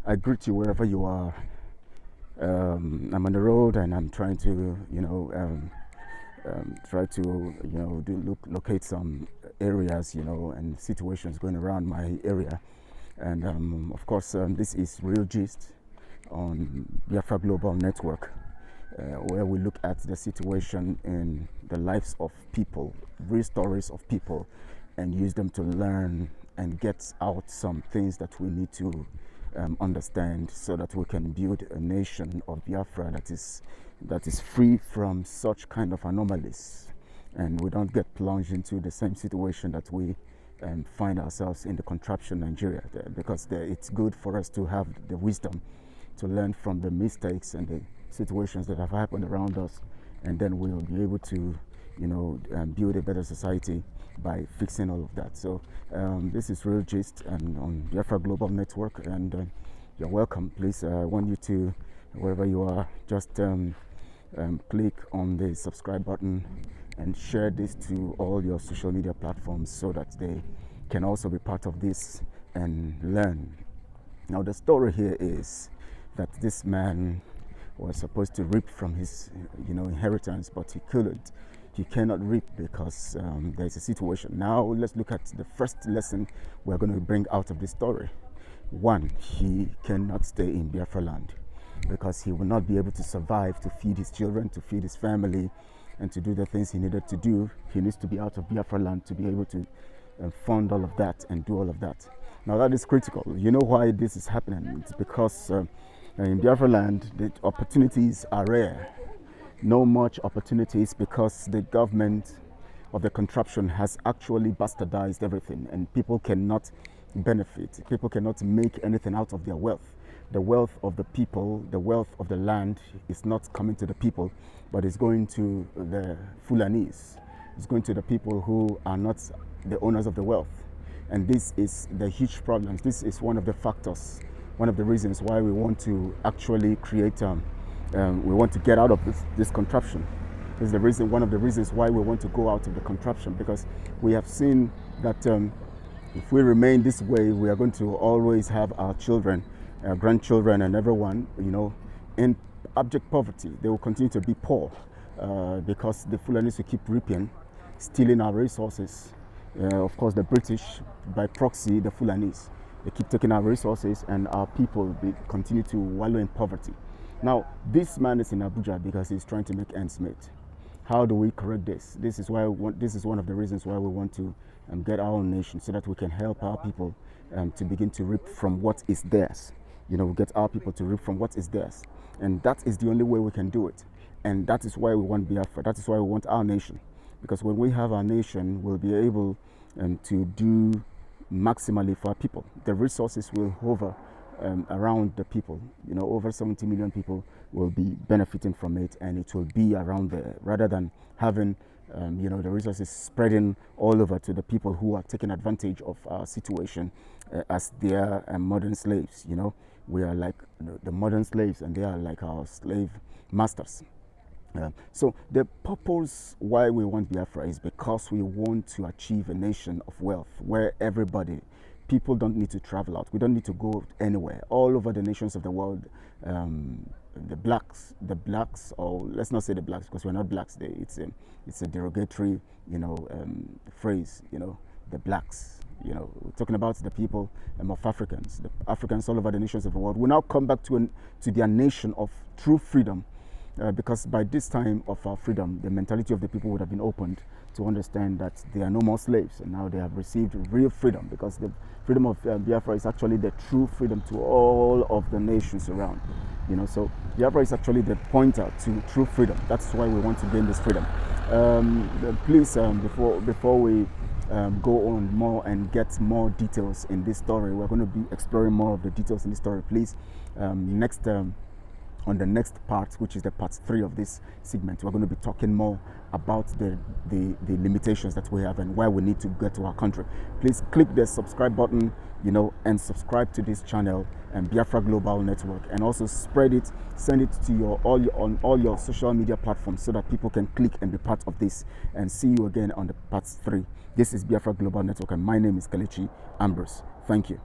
I greet you wherever you are. I'm on the road and I'm trying to, locate some areas, and situations going around my area. And of course, this is Real Gist on Biafra Global Network, where we look at the situation in the lives of people, real stories of people, and use them to learn and get out some things that we need to understand, so that we can build a nation of Biafra that is free from such kind of anomalies, and we don't get plunged into the same situation that we find ourselves in the contraption Nigeria, because it's good for us to have the wisdom to learn from the mistakes and the situations that have happened around us, and then we'll be able to build a better society by fixing all of that. So this is Real Gist and on Biafra Global Network, and you're welcome. Please, I want you to, wherever you are, just click on the subscribe button and share this to all your social media platforms, so that they can also be part of this and learn. Now, the story here is that this man was supposed to reap from his inheritance, but he couldn't. He cannot reap because there's a situation. Now let's look at the first lesson we're going to bring out of this story. One, he cannot stay in Biafra land because he will not be able to survive to feed his children, to feed his family, and to do the things he needed to do. He needs to be out of Biafra land to be able to fund all of that and do all of that. Now that is critical. You know why this is happening? It's because in Biafra land, the opportunities are rare. No much opportunities, because the government of the contraption has actually bastardized everything, and people cannot benefit. People cannot make anything out of their wealth. The wealth of the people, the wealth of the land is not coming to the people, but it's going to the Fulanis. It's going to the people who are not the owners of the wealth. And this is the huge problem. This is one of the factors, one of the reasons why we want to actually create we want to get out of this contraption. This is one of the reasons why we want to go out of the contraption, because we have seen that if we remain this way, we are going to always have our children, our grandchildren, and everyone, in abject poverty. They will continue to be poor because the Fulanis will keep reaping, stealing our resources. Of course, the British, by proxy, the Fulanis, they keep taking our resources, and our people continue to wallow in poverty. Now, this man is in Abuja because he's trying to make ends meet. How do we correct this? This is one of the reasons why we want to get our own nation, so that we can help our people to begin to reap from what is theirs. Get our people to reap from what is theirs. And that is the only way we can do it. And that is why we want Biafra. That is why we want our nation. Because when we have our nation, we'll be able to do maximally for our people. The resources will hover around the people. Over 70 million people will be benefiting from it, and it will be around there, rather than having the resources spreading all over to the people who are taking advantage of our situation as their modern slaves. We are like the modern slaves, and they are like our slave masters. So the purpose why we want Biafra is because we want to achieve a nation of wealth where people don't need to travel out. We don't need to go anywhere. All over the nations of the world, the blacks, or let's not say the blacks, because we're not blacks. It's a derogatory, phrase. The blacks. We're talking about the people of Africans. The Africans all over the nations of the world will now come back to their nation of true freedom. Because by this time of our freedom, the mentality of the people would have been opened to understand that they are no more slaves, and now they have received real freedom, because the freedom of Biafra is actually the true freedom to all of the nations around. So Biafra is actually the pointer to true freedom. That's why we want to gain this freedom. Please, before we go on more and get more details in this story, we're going to be exploring more of the details in this story. Please, on the next part, which is the part 3 of this segment, we're going to be talking more about the limitations that we have and why we need to get to our country. Please click the subscribe button, and subscribe to this channel and Biafra Global Network, and also spread it, send it to on all your social media platforms, so that people can click and be part of this. And see you again on the part 3. This is Biafra Global Network, and my name is Kelechi Ambrose. Thank you.